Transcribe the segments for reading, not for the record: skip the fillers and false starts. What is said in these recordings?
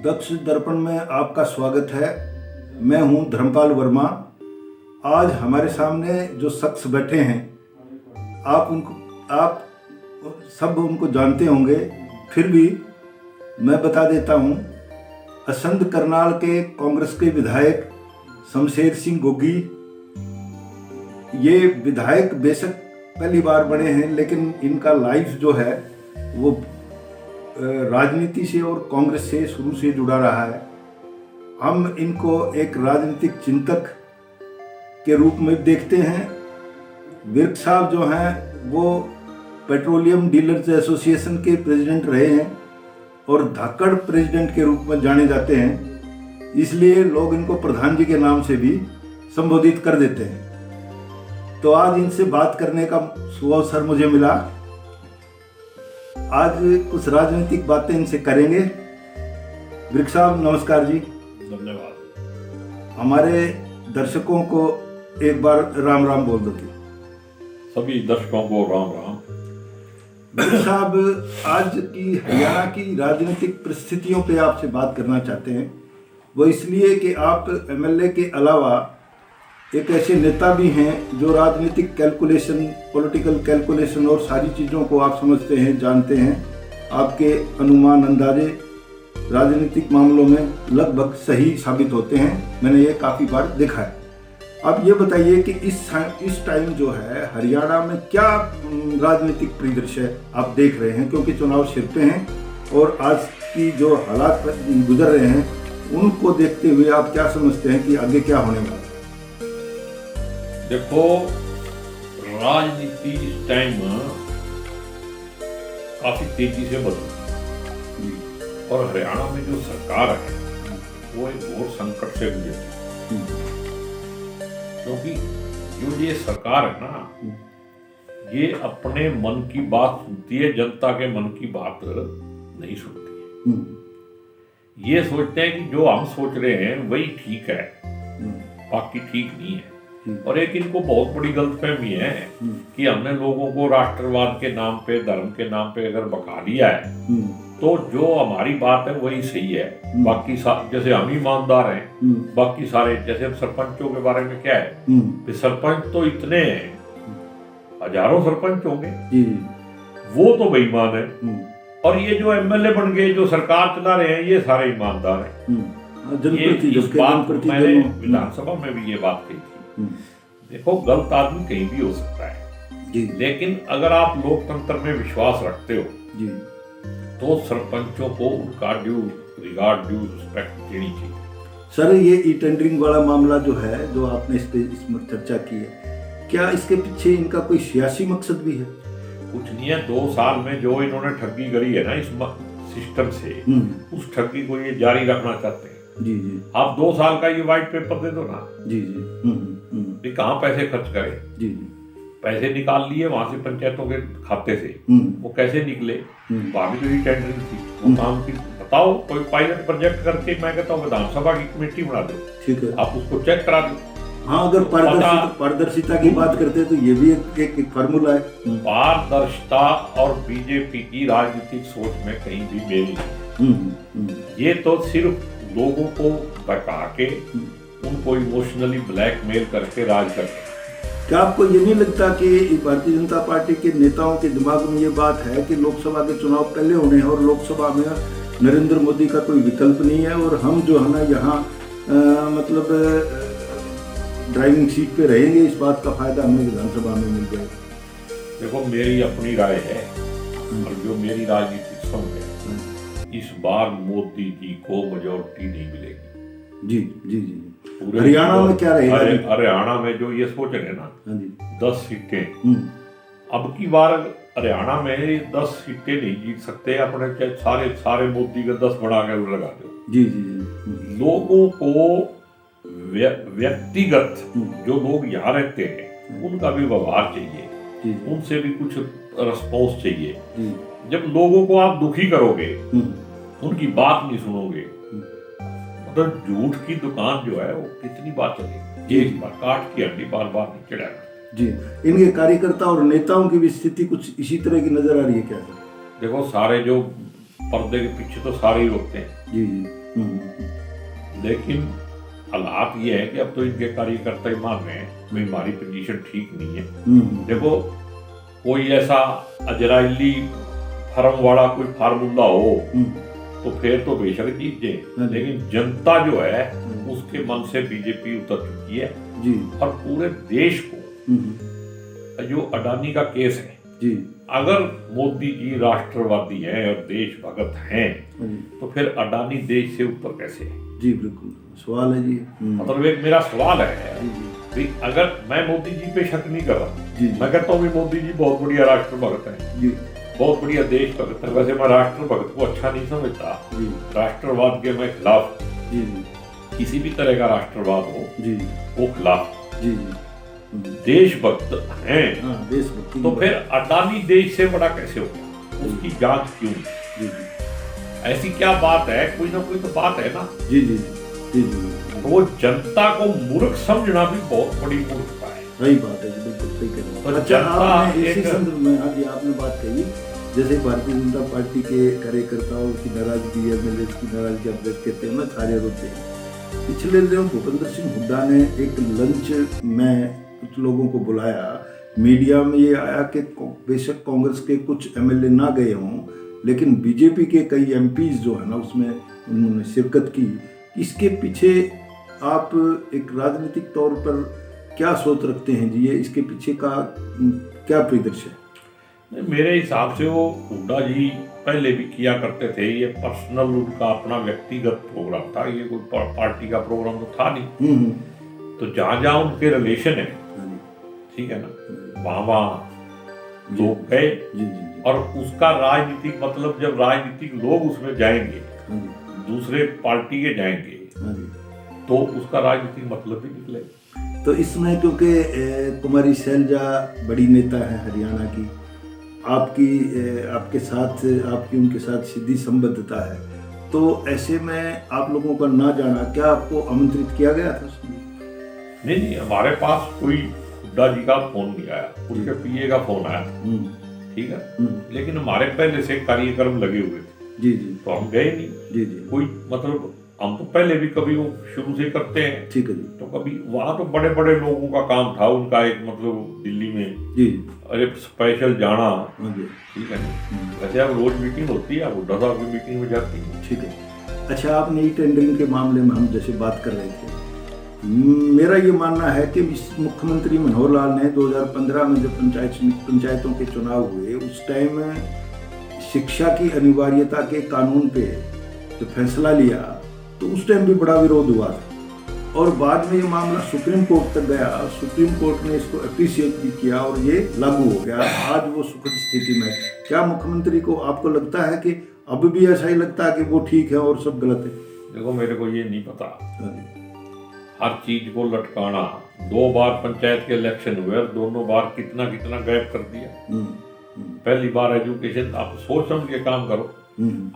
दक्ष दर्पण में आपका स्वागत है। मैं हूं धर्मपाल वर्मा। आज हमारे सामने जो शख्स बैठे हैं, आप सब उनको जानते होंगे, फिर भी मैं बता देता हूं। असंध करनाल के कांग्रेस के विधायक शमशेर सिंह गोगी। ये विधायक बेशक पहली बार बने हैं, लेकिन इनका लाइफ जो है वो राजनीति से और कांग्रेस से शुरू से जुड़ा रहा है। हम इनको एक राजनीतिक चिंतक के रूप में देखते हैं। विर्क साहब जो हैं वो पेट्रोलियम डीलर्स एसोसिएशन के प्रेसिडेंट रहे हैं और धाकड़ प्रेसिडेंट के रूप में जाने जाते हैं, इसलिए लोग इनको प्रधान जी के नाम से भी संबोधित कर देते हैं। तो आज इनसे बात करने का सुअवसर मुझे मिला। आज कुछ राजनीतिक बातें इनसे करेंगे। विर्क साहब नमस्कार जी। धन्यवाद। हमारे दर्शकों को एक बार राम राम बोल दो। सभी दर्शकों को राम राम। विर्क साहब, आज की हरियाणा की राजनीतिक परिस्थितियों पे आपसे बात करना चाहते हैं। वो इसलिए कि आप एमएलए के अलावा एक ऐसे नेता भी हैं जो राजनीतिक कैलकुलेशन, पॉलिटिकल कैलकुलेशन और सारी चीज़ों को आप समझते हैं, जानते हैं। आपके अनुमान अंदाजे राजनीतिक मामलों में लगभग सही साबित होते हैं। मैंने ये काफ़ी बार देखा है। अब ये बताइए कि इस टाइम जो है हरियाणा में क्या राजनीतिक परिदृश्य आप देख रहे हैं, क्योंकि चुनाव सिर पे हैं और आज की जो हालात गुजर रहे हैं उनको देखते हुए आप क्या समझते हैं कि आगे क्या होने वाला है? देखो, राजनीति इस टाइम काफी तेजी से बदली और हरियाणा में जो सरकार है वो एक घोर संकट से गुजरी, क्योंकि जो ये सरकार है ना, ये अपने मन की बात सुनती है, जनता के मन की बात नहीं सुनती है। ये सोचते हैं कि जो हम सोच रहे हैं वही ठीक है, बाकी ठीक नहीं है। और एक इनको बहुत बड़ी गलतफहमी है कि हमने लोगों को राष्ट्रवाद के नाम पे, धर्म के नाम पे अगर बका लिया है तो जो हमारी बात है वही सही है, बाकी जैसे हम ईमानदार हैं, बाकी सारे, जैसे हम सरपंचों के बारे में क्या है कि सरपंच तो इतने हैं, हजारों सरपंच होंगे, वो तो बेईमान है। और ये जो एमएलए बन गए, जो सरकार चला रहे हैं, ये सारे ईमानदार हैं। ये इस बात मैंने विधानसभा में भी ये बात कही थी। देखो, गलत आदमी कहीं भी हो सकता है, लेकिन अगर आप लोकतंत्र में विश्वास रखते हो तो सरपंचों को उनका ड्यू रिस्पेक्ट देनी चाहिए। सर, ये ई टेंडरिंग वाला मामला जो है, जो आपने इसमें चर्चा की है, क्या इसके पीछे इनका कोई सियासी मकसद भी है? कुछ नहीं है। 2 साल में जो इन्होंने ठगी करी है ना इस सिस्टम से, उस ठगी को ये जारी रखना चाहते हैं। जी। आप 2 साल का ये व्हाइट पेपर दे दो ना। जी। कहाँ पैसे खर्च करें? जी। पैसे निकाल लिए वहां से पंचायतों के खाते से, वो कैसे निकले? वहां भी तो ये टेंडरिंग थी, वो काम की। बताओ, कोई पायलट प्रोजेक्ट करके, मैं कहता हूँ विधानसभा की कमेटी बना दो, ठीक है, आप उसको चेक करा दो। हाँ, अगर पारदर्शिता की बात करते हैं तो ये भी एक फार्मूला है। पारदर्शिता और बीजेपी की राजनीतिक सोच में कहीं भी मेल नहीं। ये तो सिर्फ लोगों को बहका के, उनको इमोशनली ब्लैकमेल करके राज करते हैं। क्या आपको ये नहीं लगता कि भारतीय जनता पार्टी के नेताओं के दिमाग में ये बात है कि लोकसभा के चुनाव पहले होने हैं और लोकसभा में नरेंद्र मोदी का कोई विकल्प नहीं है और हम जो है ना यहाँ मतलब ड्राइविंग सीट पे रहेंगे, इस बात का फायदा हमें विधानसभा में मिल जाएगा? देखो, मेरी अपनी राय है और जो मेरी राजनीतिक समझ है, इस बार मोदी जी को मेजॉरिटी नहीं मिलेगी। जी। हरियाणा में क्या रहेगा? हरियाणा में जो ये सोच रहे हैं ना, 10 सीटें, अब की बार हरियाणा में 10 सीटें नहीं जीत सकते अपने, चाहे सारे मोदी का 10 बढ़ा के लगा दो। जी। लोगों को व्यक्तिगत, जो लोग यहाँ रहते हैं उनका भी व्यवहार चाहिए, उनसे भी कुछ रिस्पॉन्स चाहिए। जब लोगों को आप दुखी करोगे, उनकी बात नहीं सुनोगे, मतलब झूठ की दुकान जो है वो कितनी बार चलेगी? एक बार काट की हड्डी बार बार नहीं चढ़ाएगा। जी। इनके कार्यकर्ता और नेताओं की भी स्थिति कुछ इसी तरह की नजर आ रही है क्या? देखो, सारे जो पर्दे के पीछे तो सारे ही होते हैं। जी। लेकिन हालात ये है कि अब तो इनके कार्यकर्ता ही मान रहे हैं कि हमारी पोजीशन ठीक नहीं है। देखो, कोई ऐसा अजराइली फर्म वाला कोई फार्मूला हो तो फिर तो बेशक जीत जाए, लेकिन जनता जो है उसके मन से बीजेपी उतर चुकी है जी। और पूरे देश को जो अडानी का केस है जी, अगर मोदी जी राष्ट्रवादी हैं और देशभक्त हैं तो फिर अडानी देश से ऊपर कैसे है? जी बिल्कुल सवाल है जी। मतलब एक मेरा सवाल है जी कि अगर मैं मोदी जी पे शक नहीं कर रहा, जी मैं कहता हूँ मोदी जी बहुत बढ़िया राष्ट्रभक्त है, जी बहुत बढ़िया देशभक्त है। वैसे मैं राष्ट्रभक्त को अच्छा नहीं समझता, जी राष्ट्रवाद के मैं खिलाफ, जी किसी भी तरह का राष्ट्रवाद हो जी वो खिलाफ। जी जी देशभक्त हैं हाँ, देशभक्ति तो की फिर अडानी देश से बड़ा कैसे हो गया? उसकी जांच क्यों? जी जी ऐसी क्या बात है? कोई ना कोई तो बात है ना। जी जी जी जी तो वो जनता को मूर्ख समझना भी बहुत बड़ी मूर्खता है। सही बात है जी, बिल्कुल सही कह रहे हैं। और अच्छा, जनता आपने इसी एक- संदर्भ में आज ये आपने बात कही, जैसे भारतीय जनता पार्टी के कार्यकर्ताओं की नाराजगी, एमएलए की नाराजगी आप व्यक्त करते हैं ना, सारे रोते हैं। पिछले दिनों भूपेंद्र सिंह हुड्डा ने एक लंच में कुछ लोगों को बुलाया, मीडिया में ये आया कि बेशक कांग्रेस के कुछ एमएलए ना गए हों, लेकिन बीजेपी के कई एमपीज जो है ना उसमें उन्होंने शिरकत की। इसके पीछे आप एक राजनीतिक तौर पर क्या सोच रखते हैं जी? ये इसके पीछे का क्या परिदृश्य है? मेरे हिसाब से वो हुड्डा जी पहले भी किया करते थे, ये पर्सनल उनका अपना व्यक्तिगत प्रोग्राम था, ये कोई पार्टी का प्रोग्राम तो था नहीं। तो जहाँ जहाँ उनके रिलेशन है, ठीक है ना, वहाँ लोग गए जी जी और उसका राजनीतिक मतलब, जब राजनीतिक लोग उसमें जाएंगे, दूसरे पार्टी के जाएंगे, तो उसका राजनीतिक मतलब भी निकलेगा। तो इसमें क्योंकि कुमारी शैलजा बड़ी नेता है हरियाणा की, आपके साथ आपकी उनके साथ सीधी संबद्धता है, तो ऐसे में आप लोगों का ना जाना, क्या आपको आमंत्रित किया गया था उसमें? नहीं, हमारे पास कोई हुड्डा जी का फोन नहीं आया, उसके पीए का फोन आया, ठीक है, लेकिन हमारे पहले से कार्यक्रम लगे हुए थे जी जी, तो हम गए नहीं। जी जी, कोई मतलब हम तो पहले भी कभी वो शुरू से करते हैं, ठीक है जी, तो कभी वहाँ तो बड़े बड़े लोगों का काम था, उनका एक मतलब दिल्ली में जी अरे स्पेशल जाना, हाँ जी, ठीक है ना। वैसे अब रोज मीटिंग होती है, हुड्डा साहब की मीटिंग में जाती है। ठीक है। अच्छा, आप नई टेंडरिंग के मामले में हम जैसे बात कर रहे थे, मेरा ये मानना है कि मुख्यमंत्री मनोहर लाल ने 2015 में जब पंचायतों के चुनाव हुए, उस टाइम शिक्षा की अनिवार्यता के कानून पे जो फैसला लिया, तो उस टाइम भी बड़ा विरोध हुआ था और बाद में ये मामला सुप्रीम कोर्ट तक गया। सुप्रीम कोर्ट ने इसको अप्रिशिएट भी किया और ये लागू हो गया। आज वो सुखद स्थिति में। क्या मुख्यमंत्री को, आपको लगता है कि अब भी ऐसा ही लगता है कि वो ठीक है और सब गलत है? देखो, मेरे को ये नहीं पता, हर चीज को लटकाना। 2 बार पंचायत के इलेक्शन हुए और दोनों बार कितना कितना गैप कर दिया। पहली बार एजुकेशन, आप सोच समझ के काम करो।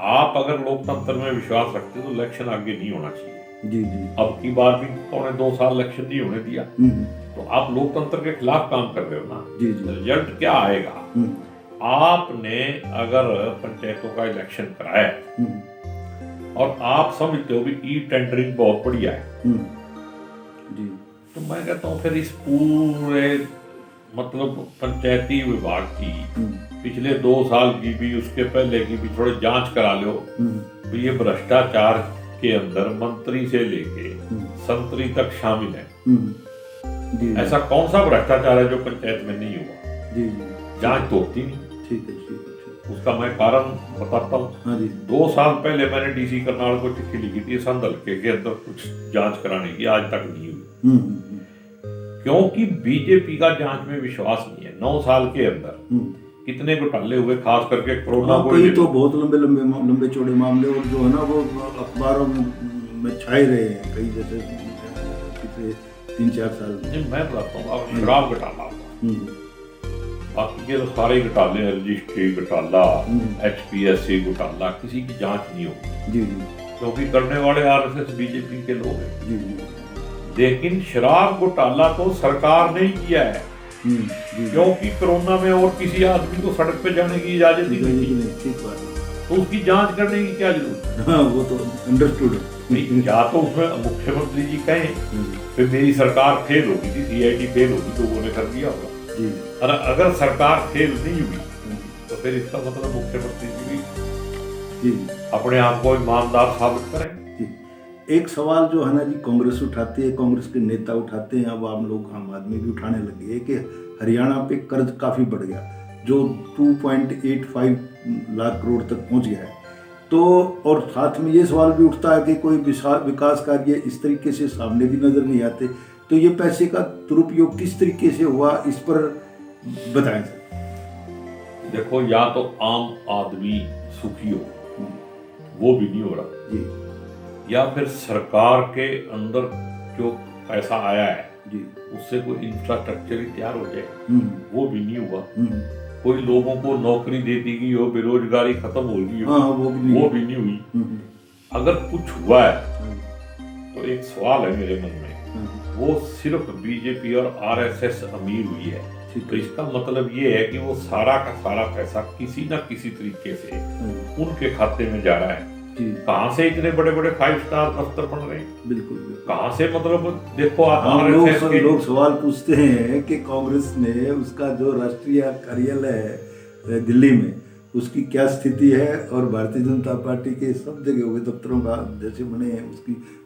आप अगर लोकतंत्र में विश्वास रखते तो इलेक्शन आगे नहीं होना चाहिए। जी जी, अब की बार भी 2.25 साल इलेक्शन नहीं होने दिया, तो आप लोकतंत्र के खिलाफ काम कर रहे हो ना। जी जी, रिजल्ट क्या आएगा? आपने अगर पंचायतों का इलेक्शन कराया और आप समझते हो कि ई टेंडरिंग बहुत बढ़िया है, जी, तो मैं कहता हूँ फिर इस पूरे मतलब पंचायती विभाग की पिछले 2 साल की भी, उसके पहले की भी थोड़ी जांच करा लो। तो ये भ्रष्टाचार के अंदर मंत्री से लेके संतरी तक शामिल है। जी, ऐसा कौन सा भ्रष्टाचार है जो पंचायत में नहीं हुआ? जी जी, जांच तो होती नहीं। ठीक है, ठीक है, ठीक उसका मैं कारण बताता हूँ। है। हाँ जी, 2 साल पहले मैंने डीसी करनाल को चिट्ठी लिखी थी संद हल्के के अंदर कुछ जांच कराने की, आज तक नहीं हुई। क्योंकि बीजेपी का जांच में विश्वास नहीं है। 9 साल के अंदर कितने घोटाले हुए, खास करके कोरोना को। कई तो बहुत लंबे चौड़े मामले और जो है ना वो अखबारों में छाए रहे हैं, कई जैसे पिछले 3-4 साल में। मैं बताता हूँ, आप शराब घोटाला, बाकी के तो सारे घोटाले, रजिस्ट्री घोटाला, HPSC घोटाला, किसी की जांच नहीं होगी। जी जी, क्योंकि करने वाले RSS बीजेपी के लोग हैं। जी जी, लेकिन शराब घोटाला तो सरकार ने ही किया है, क्योंकि कोरोना में और किसी आदमी को सड़क पे जाने की इजाजत ही नहीं थी। ठीक बात है। तो उसकी जांच करने की क्या जरूरत है? हाँ, वो तो अंडरस्टूड। नहीं, या तो उसमें मुख्यमंत्री जी कहें फिर मेरी सरकार फेल होगी थी, सीआईडी फेल होगी तो उन्होंने कर दिया होगा। जी और अगर सरकार फेल नहीं हुई तो फिर इसका मतलब मुख्यमंत्री जी भी जी अपने आप को ईमानदार साबित करें। जी। एक सवाल जो है ना जी, कांग्रेस उठाती है, कांग्रेस के नेता उठाते हैं, अब आम लोग, आम आदमी भी उठाने लगे हैं कि हरियाणा पे कर्ज काफ़ी बढ़ गया, जो 2.85 लाख करोड़ तक पहुंच गया है। तो और साथ में ये सवाल भी उठता है कि कोई विकास कार्य इस तरीके से सामने भी नज़र नहीं आते, तो ये पैसे का दुरुपयोग किस तरीके से हुआ, इस पर बताएं सर। देखो, या तो आम आदमी सुखी हो, वो भी नहीं हो रहा जी या फिर सरकार के अंदर जो पैसा आया है जी उससे कोई इंफ्रास्ट्रक्चर ही तैयार हो जाए, वो भी नहीं हुआ। कोई लोगों को नौकरी दे दी गई हो, बेरोजगारी खत्म हो गई हो, हाँ, वो भी नहीं हुई। अगर कुछ हुआ है तो एक सवाल है मेरे मन में, वो सिर्फ बीजेपी और आरएसएस अमीर हुई है। तो इसका मतलब ये है कि वो सारा का सारा पैसा किसी न किसी तरीके से उनके खाते में जा रहा है। कहाँ से इतने बड़े बड़े 5 स्टार दफ्तर बन रहे हैं? बिल्कुल। कहाँ से, मतलब देखो आप लोग सवाल पूछते हैं कि कांग्रेस ने उसका जो राष्ट्रीय कार्यालय है दिल्ली में, उसकी क्या स्थिति है, और भारतीय जनता पार्टी के सब जगह हुए दफ्तरों का जैसे बने हैं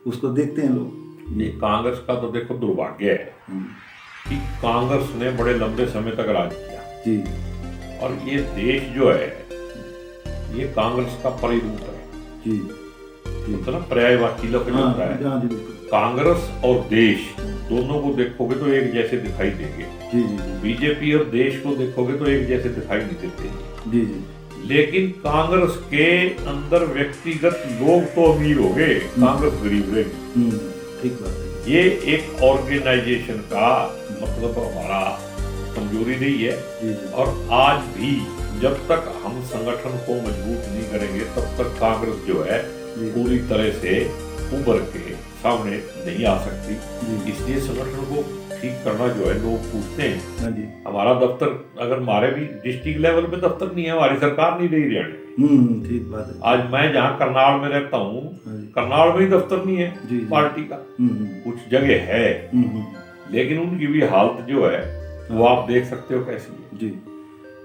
उसको देखते हैं लोग। ये कांग्रेस का तो देखो दुर्भाग्य है कि कांग्रेस ने बड़े लंबे समय तक राज किया जी, और ये देश जो है ये कांग्रेस का परिरूप है जी, तो ना पर्यायवाची लफ्ज होता है। कांग्रेस और देश दोनों को देखोगे तो एक जैसे दिखाई देंगे। जी, बीजेपी और देश को देखोगे तो एक जैसे दिखाई नहीं देते। जी, लेकिन कांग्रेस के अंदर व्यक्तिगत लोग तो अमीर हो गए, कांग्रेस गरीब रहेगी। ठीक बात है। ये एक ऑर्गेनाइजेशन का मतलब हमारा कमजोरी नहीं है। और आज भी जब तक हम संगठन को मजबूत नहीं करेंगे तब तक कांग्रेस जो है पूरी तरह से उभर के सामने नहीं आ सकती। इसलिए संगठन को ठीक करना जो है, लोग पूछते हैं हमारा दफ्तर, अगर हमारे भी डिस्ट्रिक्ट लेवल पे दफ्तर नहीं है, हमारी सरकार नहीं रही हरियाणा। ठीक बात है। आज मैं जहाँ करनाल में रहता हूँ, करनाल में ही दफ्तर नहीं है पार्टी का। कुछ जगह है लेकिन उनकी भी हालत जो है वो आप देख सकते हो कैसी है जी।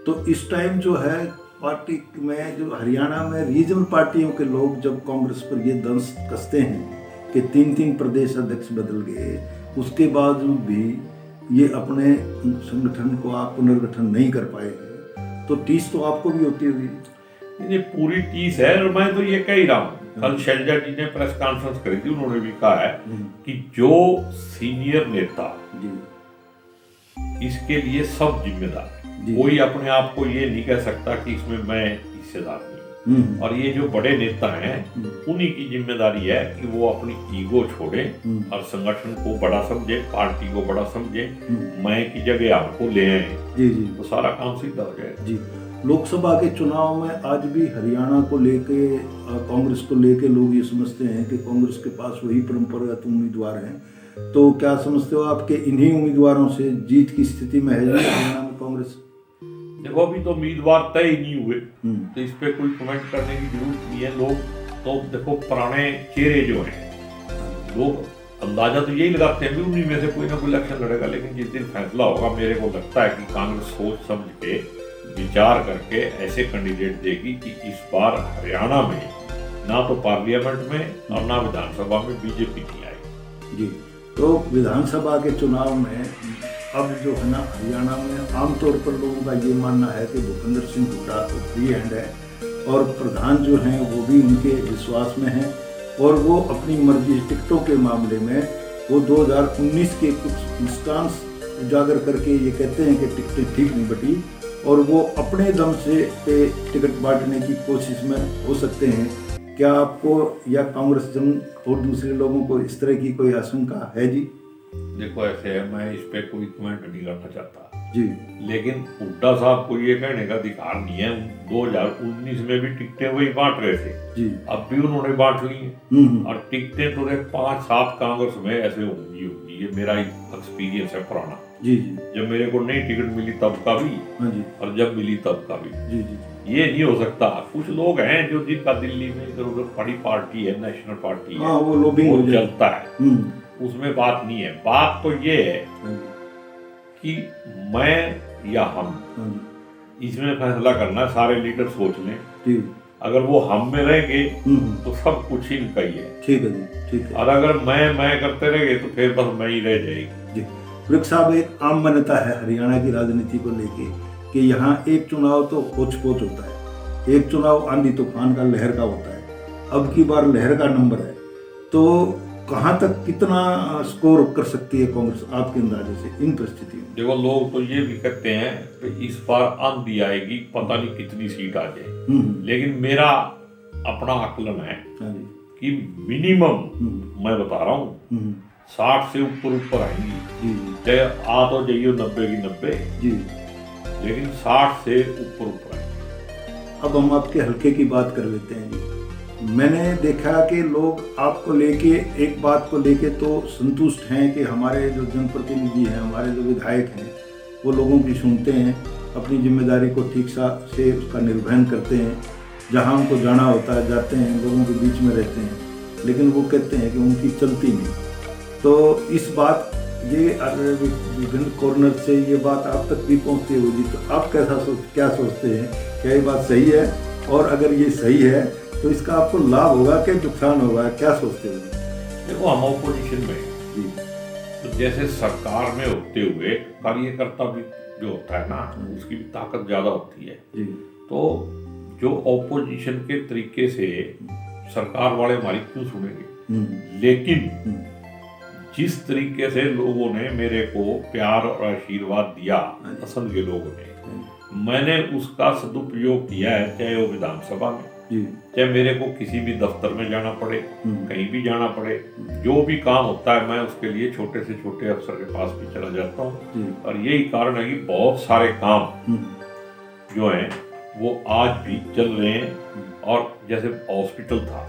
तो इस टाइम जो है पार्टी में, जो हरियाणा में रीजनल पार्टियों के लोग जब कांग्रेस पर ये दंश कसते हैं कि 3 प्रदेश अध्यक्ष बदल गए, उसके बावजूद भी ये अपने संगठन को आप पुनर्गठन नहीं कर पाए हैं, तो टीस तो आपको भी होती होगी। ये पूरी टीस है। और मैं तो ये कह ही रहा हूँ, कल शैलजा जी ने प्रेस कॉन्फ्रेंस करी थी, उन्होंने भी कहा है कि जो सीनियर नेता इसके लिए सब जिम्मेदार है। कोई अपने आप को ये नहीं कह सकता कि इसमें मैं हिस्सेदार नहीं। और ये जो बड़े नेता हैं उन्हीं की जिम्मेदारी है कि वो अपनी ईगो छोड़े और संगठन को बड़ा समझे, पार्टी को बड़ा समझे, मैं की जगह आपको ले आए तो सारा काम सीधा हो जाएगा जी। लोकसभा के चुनाव में आज भी हरियाणा को लेके, कांग्रेस को लेके लोग ये समझते हैं कि कांग्रेस के पास वही परंपरागत उम्मीदवार हैं, तो क्या समझते हो आपके इन्हीं उम्मीदवारों से जीत की स्थिति में है हरियाणा में कांग्रेस? देखो, अभी तो उम्मीदवार तय ही नहीं हुए तो इस पे कोई कमेंट करने की जरूरत नहीं है। लोग तो देखो पुराने चेहरे जो हैं, लोग अंदाजा तो यही लगाते हैं भी उन्हीं में से कोई ना कोई इलेक्शन लड़ेगा, लेकिन जिस दिन फैसला होगा मेरे को लगता है कि कांग्रेस सोच समझ के विचार करके ऐसे कैंडिडेट देगी कि इस बार हरियाणा में ना तो पार्लियामेंट में और ना विधानसभा में बीजेपी नहीं आएगी जी। तो विधानसभा के चुनाव में अब जो है ना, हरियाणा में आमतौर पर लोगों का ये मानना है कि भूपेंद्र सिंह हुड्डा तो फ्री हैंड है, और प्रधान जो हैं वो भी उनके विश्वास में हैं, और वो अपनी मर्जी टिकटों के मामले में वो 2019 के कुछ इंस्टांस उजागर करके ये कहते हैं कि टिकटें ठीक नहीं बटी, और वो अपने दम से पे टिकट बांटने की कोशिश में हो सकते हैं। क्या आपको या कांग्रेस जन और दूसरे लोगों को इस तरह की कोई आशंका है जी? देखो, ऐसे है, मैं इस पे कोई कमेंट नहीं करना चाहता जी, लेकिन हुड्डा साहब को ये कहने का अधिकार नहीं है। 2019 में भी टिकटें वही बांट रहे थे जी, अब भी उन्होंने बांट ली हैं। और टिकटें तो 5-7 कांग्रेस में ऐसे होंगी, ये मेरा एक्सपीरियंस है पुराना। जी, जब मेरे को नई टिकट मिली तब का भी, हाँ जी, और जब मिली तब का भी। जी, जी, ये नहीं हो सकता। कुछ लोग हैं जो जिनका दिल्ली में इधर उधर बड़ी पार्टी है, नेशनल पार्टी है, हाँ, वो लॉबिंग हो जाए। चलता है, उसमें बात नहीं है। बात तो ये है कि मैं या हम, इसमें फैसला करना है। सारे लीडर सोच लें, अगर वो हम में रहेंगे तो सब कुछ ही इनका ही है। ठीक है जी, ठीक है। और अगर मैं करते रहेंगे तो फिर बस मैं ही रह जाएगी जी। वृक्ष साहब, एक आम मान्यता है हरियाणा की राजनीति को लेके कि यहाँ एक चुनाव तो होच पोच होता है, एक चुनाव आंधी तूफान का, लहर का होता है। अब की बार लहर का नंबर है, तो कहाँ तक कितना स्कोर कर सकती है कांग्रेस आपके अंदाजे से इन परिस्थितियों में? देखो, लोग तो ये भी कहते हैं कि इस बार आंधी आएगी, पता नहीं कितनी सीट आ जाए, लेकिन मेरा अपना आकलन है कि मिनिमम मैं बता रहा हूँ 60 से ऊपर आएंगी। चाहे आ तो जाइए 90 की 90 जी, लेकिन 60 से ऊपर आएंगी। अब हम आपके हल्के की बात कर लेते हैं जी। मैंने देखा कि लोग आपको लेके, एक बात को लेके तो संतुष्ट हैं कि हमारे जो जनप्रतिनिधि हैं, हमारे जो विधायक हैं, वो लोगों की सुनते हैं, अपनी जिम्मेदारी को ठीक से उसका निर्वहन करते हैं, जहां उनको जाना होता है जाते हैं, लोगों के बीच में रहते हैं। लेकिन वो कहते हैं कि उनकी चलती नहीं। तो इस बात, ये विभिन्न कॉर्नर से ये बात आप तक भी पहुंचती होगी, तो आप क्या सोचते हैं, क्या ये बात सही है? और अगर ये सही है तो इसका आपको लाभ होगा कि नुकसान होगा, क्या सोचते हो? देखो, हम ऑपोजिशन में जी, तो जैसे सरकार में होते हुए कार्यकर्ता भी जो होता है ना, उसकी भी ताकत ज्यादा होती है जी। तो जो ऑपोजिशन के तरीके से सरकार वाले हमारी क्यों सुनेंगे? लेकिन जिस तरीके से लोगों ने मेरे को प्यार और आशीर्वाद दिया, असंध के लोगों ने, मैंने उसका सदुपयोग किया है। चाहे वो विधानसभा में, चाहे मेरे को किसी भी दफ्तर में जाना पड़े, कहीं भी जाना पड़े, जो भी काम होता है मैं उसके लिए छोटे से छोटे अफसर के पास भी चला जाता हूँ। और यही कारण है कि बहुत सारे काम जो हैं वो आज भी चल रहे हैं। और जैसे हॉस्पिटल था,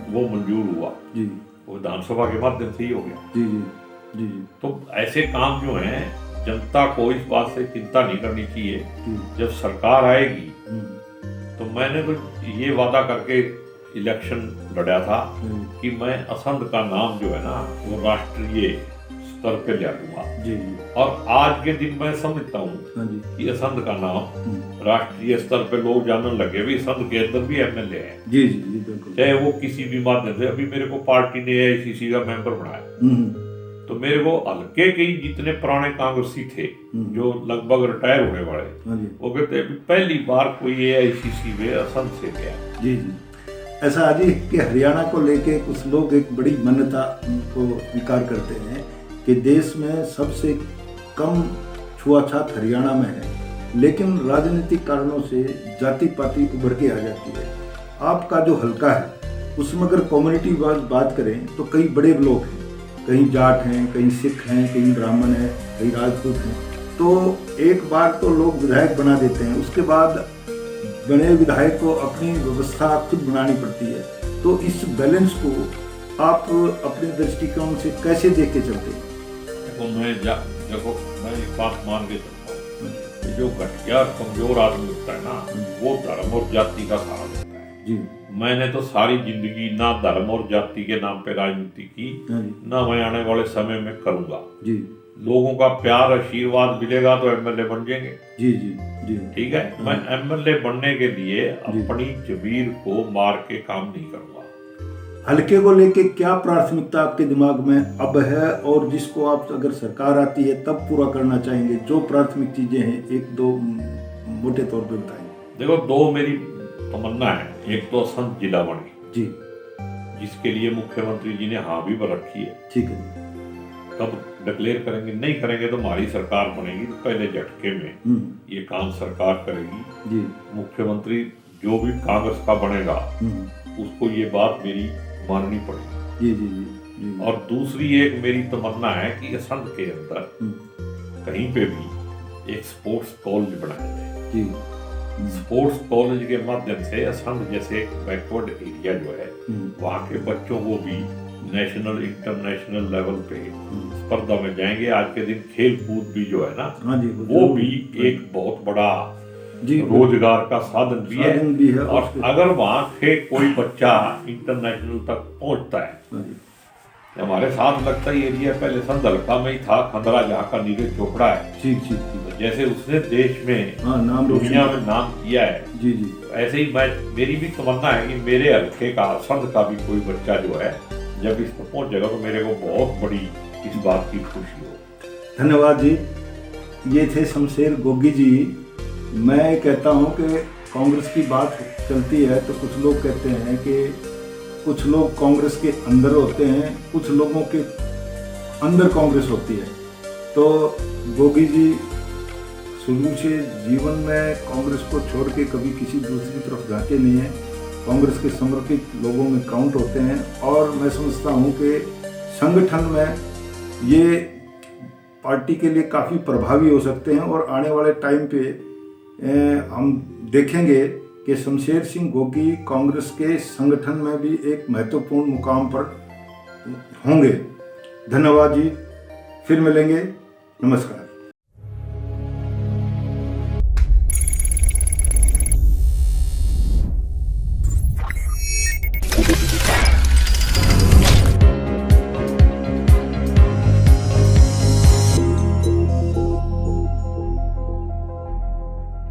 वो मंजूर हुआ, वो विधानसभा के माध्यम से ही हो गया। तो ऐसे काम जो हैं, जनता को इस बात से चिंता नहीं करनी चाहिए। जब सरकार आएगी तो मैंने तो ये वादा करके इलेक्शन लड़ा था कि मैं असंध का नाम जो है ना, वो राष्ट्रीय स्तर पे ले आऊंगा। और आज के दिन मैं समझता हूँ कि असंध का नाम राष्ट्रीय स्तर पे लोग जानने लगे। भी असंध के अंदर भी एमएलए हैं जी, बिल्कुल। चाहे वो किसी भी माध्यम से, अभी मेरे को पार्टी ने AICC का मेंबर बनाया, तो मेरे को हल्के के ही जितने पुराने कांग्रेसी थे, जो लगभग रिटायर होने वाले, वो कहते पहली बार कोई AICC में असंध से गया। जी। ऐसा आज ही कि हरियाणा को लेके कुछ लोग एक बड़ी मान्यता को स्वीकार करते हैं कि देश में सबसे कम छुआछात हरियाणा में है, लेकिन राजनीतिक कारणों से जाति पाति उभर के आ जाती है। आपका जो हल्का है उसमें अगर कम्युनिटी बात करें तो कई बड़े ब्लॉक हैं, कहीं जाट हैं, कहीं सिख हैं, कहीं ब्राह्मण हैं, कहीं राजपूत हैं। तो एक बार तो लोग विधायक बना देते हैं, उसके बाद बने विधायक को अपनी व्यवस्था खुद बनानी पड़ती है। तो इस बैलेंस को आप अपने दृष्टिकोण से कैसे देख के चलते हैं? देखो, मैं एक बात मान के चलता हूँ, जो घटिया कमजोर आदमी होता है ना, वो धर्म और जाति का सहारा लेता है जी। मैंने तो सारी जिंदगी ना धर्म और जाति के नाम पे राजनीति की, ना मैं आने वाले समय में करूंगा जी। लोगों का प्यार आशीर्वाद मिलेगा तो एमएलए बन जाएंगे जी जी जी, ठीक है। मैं एमएलए बनने के लिए अपनी जमीर को मार के काम नहीं करूंगा। हल्के को लेके क्या प्राथमिकता आपके दिमाग में अब है, और जिसको आप अगर सरकार आती है तब पूरा करना चाहेंगे? जो प्राथमिक चीजें हैं, एक दो मोटे तौर पे बताएंगे। देखो, दो मेरी तमन्ना है। एक तो असंध जिला बने जी, जिसके लिए मुख्यमंत्री जी ने हाँ भी बोल रखी है, ठीक है। कब डिक्लेयर करेंगे, नहीं करेंगे तो हमारी सरकार बनेगी तो पहले झटके में ये काम सरकार करेगी जी। मुख्यमंत्री जो भी कांग्रेस का बनेगा उसको ये बात मेरी माननी पड़ेगी जी जी जी जी। और दूसरी एक मेरी तमन्ना है कि असंध के अंदर कहीं पे भी एक स्पोर्ट्स कॉलेज बनाया जाए जी। स्पोर्ट्स कॉलेज के माध्यम से असंध जैसे बैकवर्ड एरिया जो है, वहाँ के बच्चों को भी नेशनल इंटरनेशनल लेवल पे स्पर्धा में जाएंगे। आज के दिन खेल कूद भी जो है ना, वो भी एक बहुत बड़ा जी, रोजगार का साधन भी साधन भी है, है। और उसके- अगर वहाँ से कोई बच्चा इंटरनेशनल तक पहुँचता है, हाँ जी, हमारे साथ लगता ही एरिया पहले संदलका में ही था, खंडरा जहाँ का नीरज चोपड़ा है, ठीक ठीक ठीक। तो जैसे उसने देश में हाँ, नाम दुनिया रोशन- में नाम किया है, जी जी। तो ऐसे ही मेरी भी तमन्ना है कि मेरे हल्के का संत का भी कोई बच्चा जो है जब इस पर पहुंच जाएगा तो मेरे को बहुत बड़ी इस बात की खुशी हो। धन्यवाद जी। ये थे शमशेर गोगी जी। मैं कहता हूँ कि कांग्रेस की बात चलती है तो कुछ लोग कहते हैं कि कुछ लोग कांग्रेस के अंदर होते हैं, कुछ लोगों के अंदर कांग्रेस होती है। तो गोगी जी शुरू से जीवन में कांग्रेस को छोड़ के कभी किसी दूसरी तरफ जाते नहीं हैं, कांग्रेस के समर्पित लोगों में काउंट होते हैं। और मैं समझता हूँ कि संगठन में ये पार्टी के लिए काफ़ी प्रभावी हो सकते हैं। और आने वाले टाइम पे हम देखेंगे कि शमशेर सिंह गोगी कांग्रेस के संगठन में भी एक महत्वपूर्ण मुकाम पर होंगे। धन्यवाद जी, फिर मिलेंगे, नमस्कार।